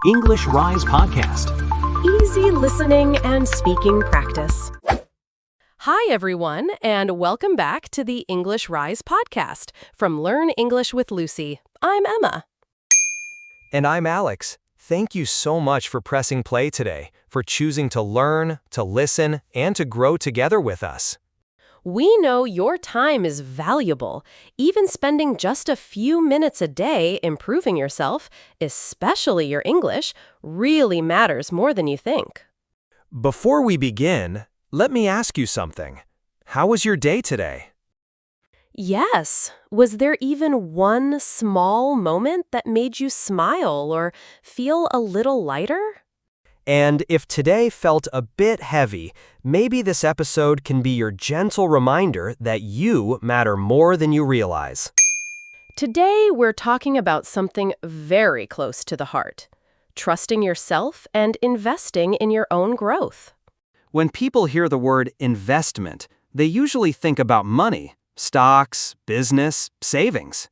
English Rise Podcast. Easy listening and speaking practice. Hi, everyone, and welcome back to the English Rise Podcast from Learn English with Lucy. I'm Emma. And I'm Alex. Thank you so much for pressing play today, for choosing to learn, to listen, and to grow together with us. We know your time is valuable. Even spending just a few minutes a day improving yourself, especially your English, really matters more than you think. Before we begin, let me ask you something. How was your day today? Yes. Was there even one small moment that made you smile or feel a little lighter? And if today felt a bit heavy, maybe this episode can be your gentle reminder that you matter more than you realize. Today, we're talking about something very close to the heart: trusting yourself and investing in your own growth. When people hear the word investment, they usually think about money, stocks, business, savings.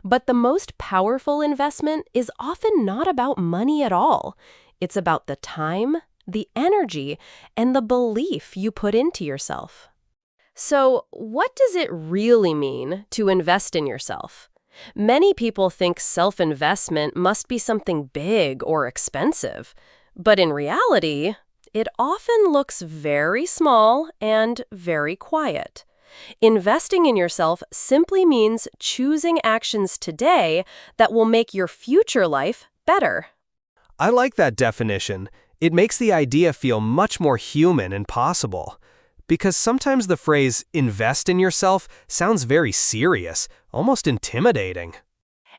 But the most powerful investment is often not about money at all. It's about the time, the energy, and the belief you put into yourself. So, what does it really mean to invest in yourself? Many people think self-investment must be something big or expensive. But in reality, it often looks very small and very quiet. Investing in yourself simply means choosing actions today that will make your future life better. I like that definition. It makes the idea feel much more human and possible. Because sometimes the phrase invest in yourself sounds very serious, almost intimidating.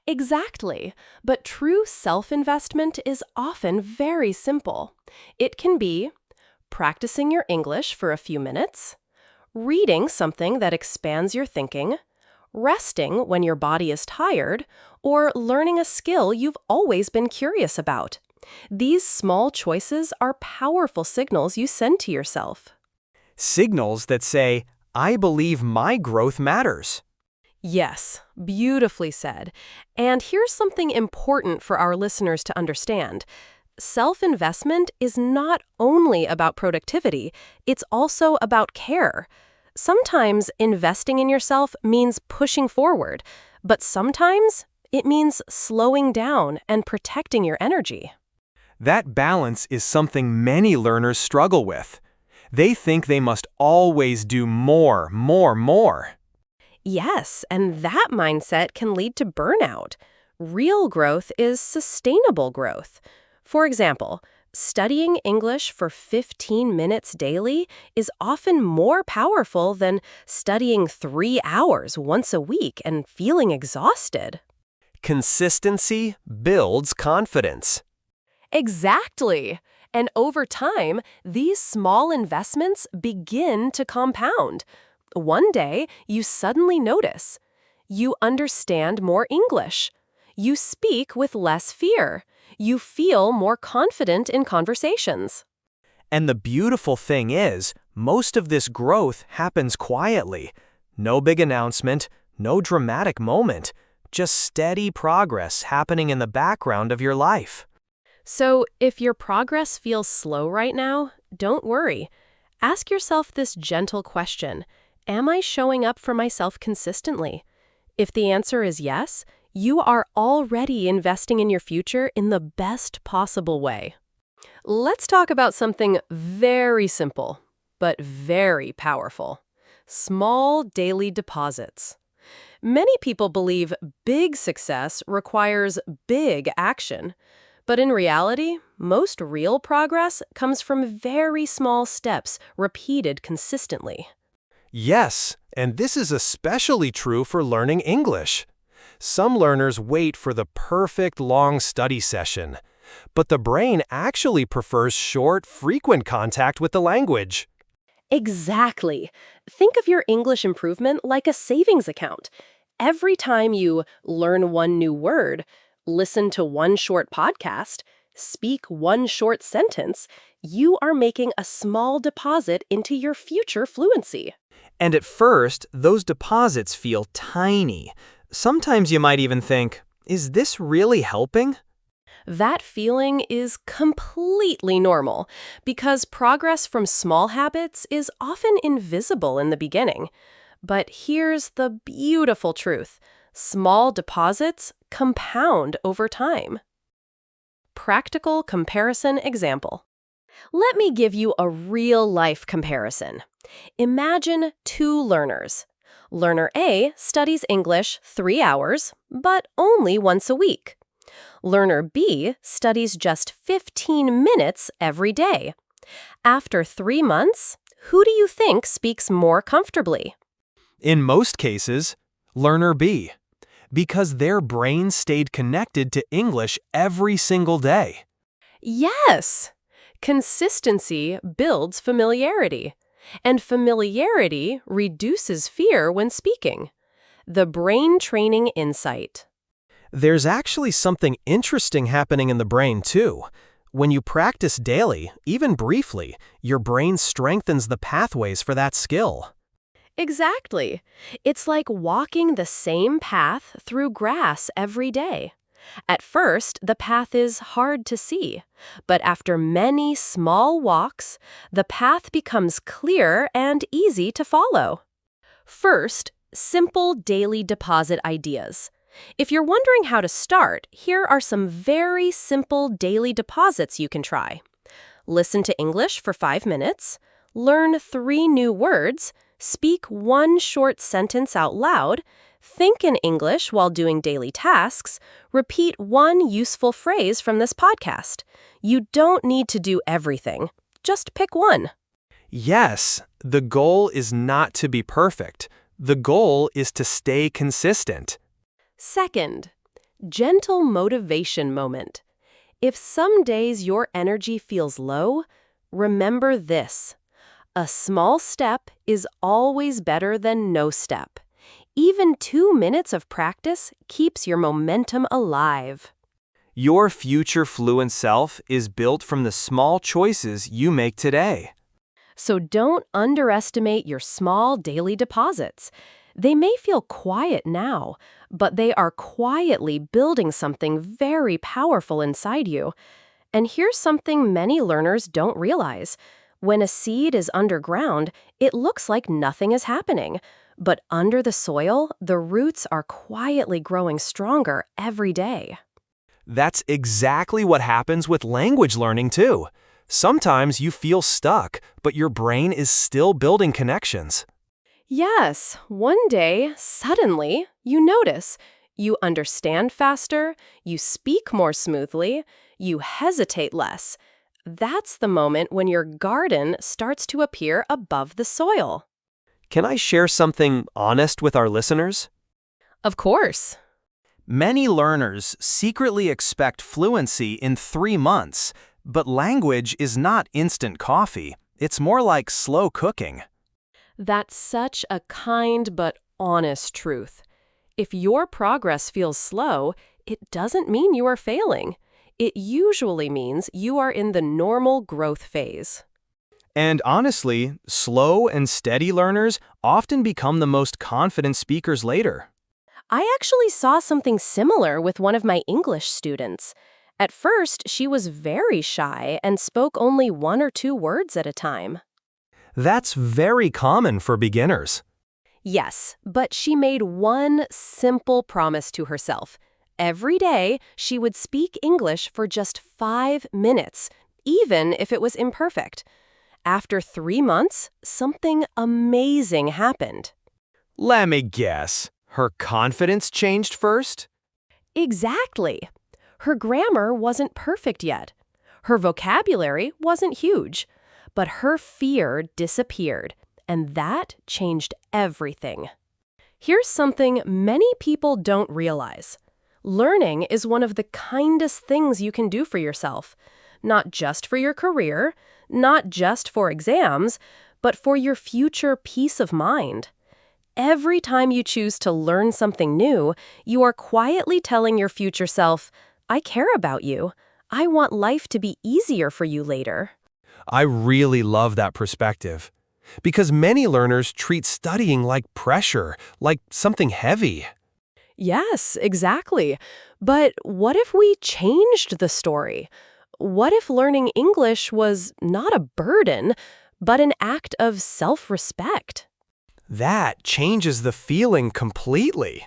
Exactly. But true self-investment is often very simple. It can be practicing your English for a few minutes, reading something that expands your thinking, resting when your body is tired, or learning a skill you've always been curious about. These small choices are powerful signals you send to yourself. Signals that say, I believe my growth matters. Yes, beautifully said. And here's something important for our listeners to understand. Self-investment is not only about productivity, it's also about care. Sometimes investing in yourself means pushing forward, but sometimes it means slowing down and protecting your energy. That balance is something many learners struggle with. They think they must always do more. Yes, and that mindset can lead to burnout. Real growth is sustainable growth. For example, studying English for 15 minutes daily is often more powerful than studying 3 hours once a week and feeling exhausted. Consistency builds confidence. Exactly. And over time, these small investments begin to compound. One day, you suddenly notice. You understand more English. You speak with less fear. You feel more confident in conversations. And the beautiful thing is, most of this growth happens quietly. No big announcement, no dramatic moment, just steady progress happening in the background of your life. So, if your progress feels slow right now, don't worry. Ask yourself this gentle question: am I showing up for myself consistently? If the answer is yes, you are already investing in your future in the best possible way. Let's talk about something very simple, but very powerful: small daily deposits. Many people believe big success requires big action. But in reality, most real progress comes from very small steps repeated consistently. Yes, and this is especially true for learning English. Some learners wait for the perfect long study session, but the brain actually prefers short, frequent contact with the language. Exactly. Think of your English improvement like a savings account. Every time you learn one new word, listen to one short podcast, speak one short sentence, you are making a small deposit into your future fluency. And at first, those deposits feel tiny. Sometimes you might even think, is this really helping? That feeling is completely normal because progress from small habits is often invisible in the beginning. But here's the beautiful truth. Small deposits compound over time. Practical comparison example. Let me give you a real-life comparison. Imagine two learners. Learner A studies English 3 hours, but only once a week. Learner B studies just 15 minutes every day. After 3 months, who do you think speaks more comfortably? In most cases, learner B, because their brain stayed connected to English every single day. Yes! Consistency builds familiarity, and familiarity reduces fear when speaking. The brain training insight. There's actually something interesting happening in the brain, too. When you practice daily, even briefly, your brain strengthens the pathways for that skill. Exactly. It's like walking the same path through grass every day. At first, the path is hard to see, but after many small walks, the path becomes clear and easy to follow. First, simple daily deposit ideas. If you're wondering how to start, here are some very simple daily deposits you can try. Listen to English for 5 minutes, learn 3 new words, speak 1 short sentence out loud, think in English while doing daily tasks, repeat 1 useful phrase from this podcast. You don't need to do everything. Just pick 1. Yes, the goal is not to be perfect. The goal is to stay consistent. Second, gentle motivation moment. If some days your energy feels low, remember this. A small step is always better than no step. Even 2 minutes of practice keeps your momentum alive. Your future fluent self is built from the small choices you make today. So don't underestimate your small daily deposits. They may feel quiet now, but they are quietly building something very powerful inside you. And here's something many learners don't realize. When a seed is underground, it looks like nothing is happening. But under the soil, the roots are quietly growing stronger every day. That's exactly what happens with language learning, too. Sometimes you feel stuck, but your brain is still building connections. Yes, one day, suddenly, you notice. You understand faster, you speak more smoothly, you hesitate less. That's the moment when your garden starts to appear above the soil. Can I share something honest with our listeners? Of course. Many learners secretly expect fluency in 3 months, but language is not instant coffee. It's more like slow cooking. That's such a kind but honest truth. If your progress feels slow, it doesn't mean you are failing. It usually means you are in the normal growth phase. And honestly, slow and steady learners often become the most confident speakers later. I actually saw something similar with one of my English students. At first, she was very shy and spoke only 1 or 2 words at a time. That's very common for beginners. Yes, but she made one simple promise to herself. Every day, she would speak English for just 5 minutes, even if it was imperfect. After 3 months, something amazing happened. Let me guess, her confidence changed first? Exactly. Her grammar wasn't perfect yet. Her vocabulary wasn't huge. But her fear disappeared, and that changed everything. Here's something many people don't realize. Learning is one of the kindest things you can do for yourself. Not just for your career, not just for exams, but for your future peace of mind. Every time you choose to learn something new, you are quietly telling your future self, I care about you. I want life to be easier for you later. I really love that perspective. Because many learners treat studying like pressure, like something heavy. Yes, exactly. But what if we changed the story? What if learning English was not a burden, but an act of self-respect? That changes the feeling completely.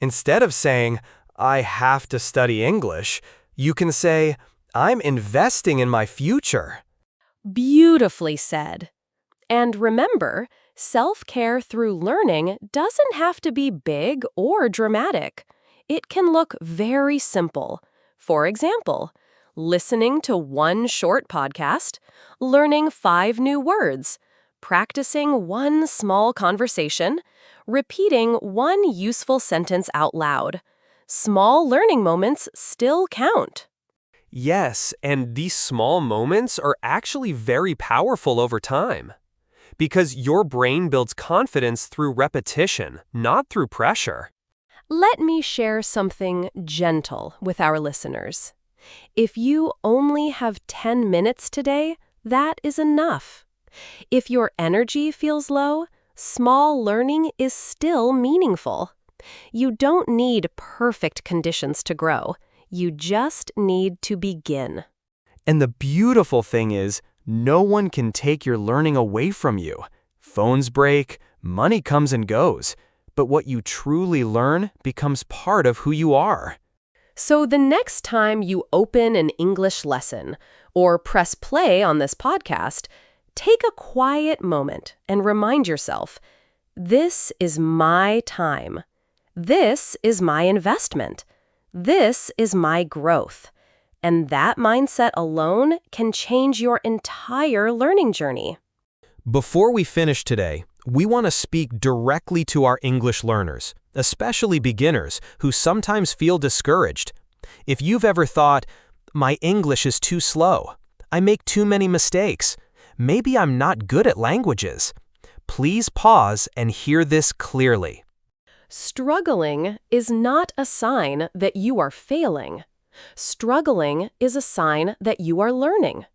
Instead of saying, I have to study English, you can say, I'm investing in my future. Beautifully said. And remember, self-care through learning doesn't have to be big or dramatic. It can look very simple. For example, listening to one short podcast, learning 5 new words, practicing one small conversation, repeating one useful sentence out loud. Small learning moments still count. Yes, and these small moments are actually very powerful over time. Because your brain builds confidence through repetition, not through pressure. Let me share something gentle with our listeners. If you only have 10 minutes today, that is enough. If your energy feels low, small learning is still meaningful. You don't need perfect conditions to grow. You just need to begin. And the beautiful thing is, no one can take your learning away from you. Phones break, money comes and goes, but what you truly learn becomes part of who you are. So the next time you open an English lesson or press play on this podcast, take a quiet moment and remind yourself, this is my time. This is my investment. This is my growth. And that mindset alone can change your entire learning journey. Before we finish today, we want to speak directly to our English learners, especially beginners who sometimes feel discouraged. If you've ever thought, my English is too slow, I make too many mistakes, maybe I'm not good at languages, please pause and hear this clearly. Struggling is not a sign that you are failing. Struggling is a sign that you are learning.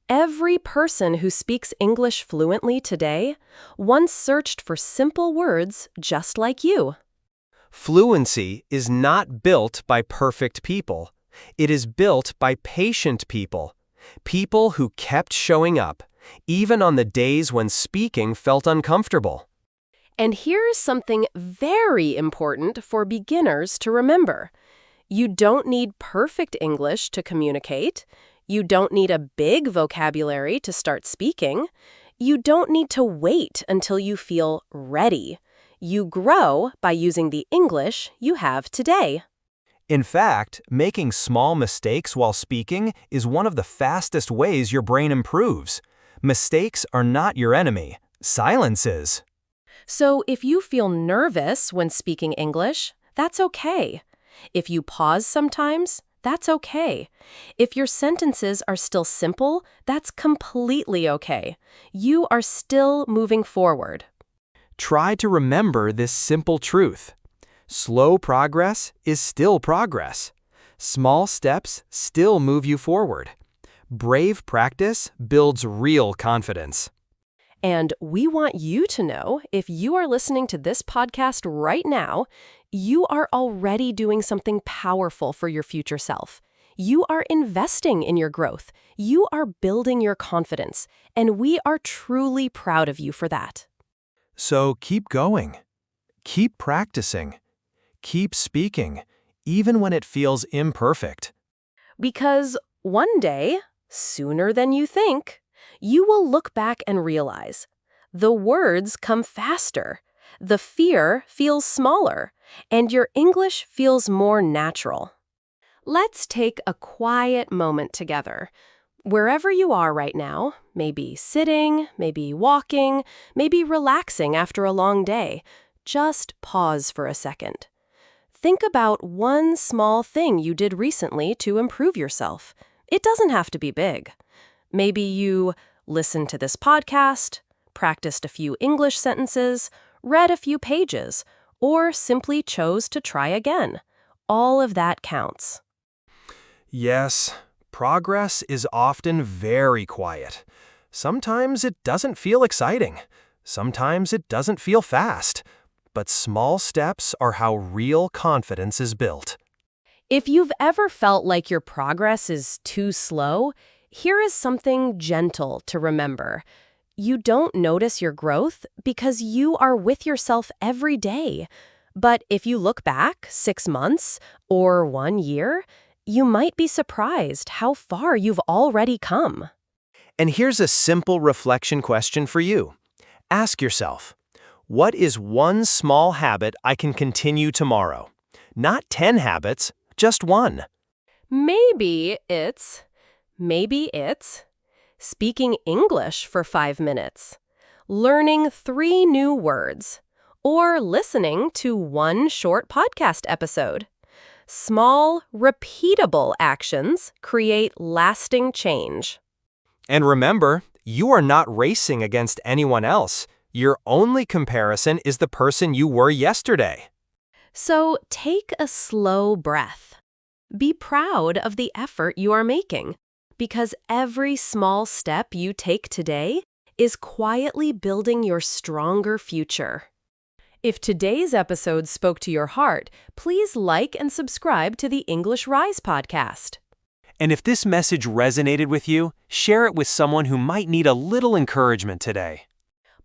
Every person who speaks English fluently today once searched for simple words just like you. Fluency is not built by perfect people. It is built by patient people. People who kept showing up, even on the days when speaking felt uncomfortable. And here's something very important for beginners to remember. You don't need perfect English to communicate. You don't need a big vocabulary to start speaking. You don't need to wait until you feel ready. You grow by using the English you have today. In fact, making small mistakes while speaking is one of the fastest ways your brain improves. Mistakes are not your enemy. Silence is. So if you feel nervous when speaking English, that's okay. If you pause sometimes, that's okay. If your sentences are still simple, that's completely okay. You are still moving forward. Try to remember this simple truth. Slow progress is still progress. Small steps still move you forward. Brave practice builds real confidence. And we want you to know, if you are listening to this podcast right now, you are already doing something powerful for your future self. You are investing in your growth. You are building your confidence. And we are truly proud of you for that. So keep going. Keep practicing. Keep speaking, even when it feels imperfect. Because one day, sooner than you think, you will look back and realize the words come faster, the fear feels smaller, and your English feels more natural. Let's take a quiet moment together. Wherever you are right now, maybe sitting, maybe walking, maybe relaxing after a long day, just pause for a second. Think about one small thing you did recently to improve yourself. It doesn't have to be big. Maybe you listened to this podcast, practiced a few English sentences, read a few pages, or simply chose to try again. All of that counts. Yes, progress is often very quiet. Sometimes it doesn't feel exciting. Sometimes it doesn't feel fast. but small steps are how real confidence is built. If you've ever felt like your progress is too slow, here is something gentle to remember. You don't notice your growth because you are with yourself every day. But if you look back 6 months or 1 year, you might be surprised how far you've already come. And here's a simple reflection question for you. Ask yourself, what is one small habit I can continue tomorrow? Not 10 habits, just one. Maybe it's speaking English for 5 minutes, learning 3 new words, or listening to 1 short podcast episode. Small, repeatable actions create lasting change. And remember, you are not racing against anyone else. Your only comparison is the person you were yesterday. So take a slow breath. Be proud of the effort you are making, because every small step you take today is quietly building your stronger future. If today's episode spoke to your heart, please like and subscribe to the English Rise podcast. And if this message resonated with you, share it with someone who might need a little encouragement today.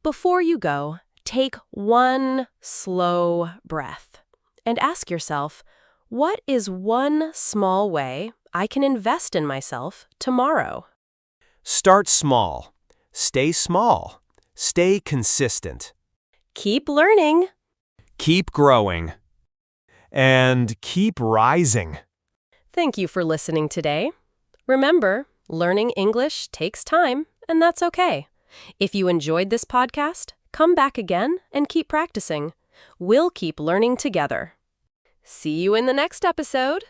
Before you go, take 1 slow breath and ask yourself, what is one small way I can invest in myself tomorrow? Start small. Stay consistent. Keep learning. Keep growing. And keep rising. Thank you for listening today. Remember, learning English takes time, and that's okay. If you enjoyed this podcast, come back again and keep practicing. We'll keep learning together. See you in the next episode.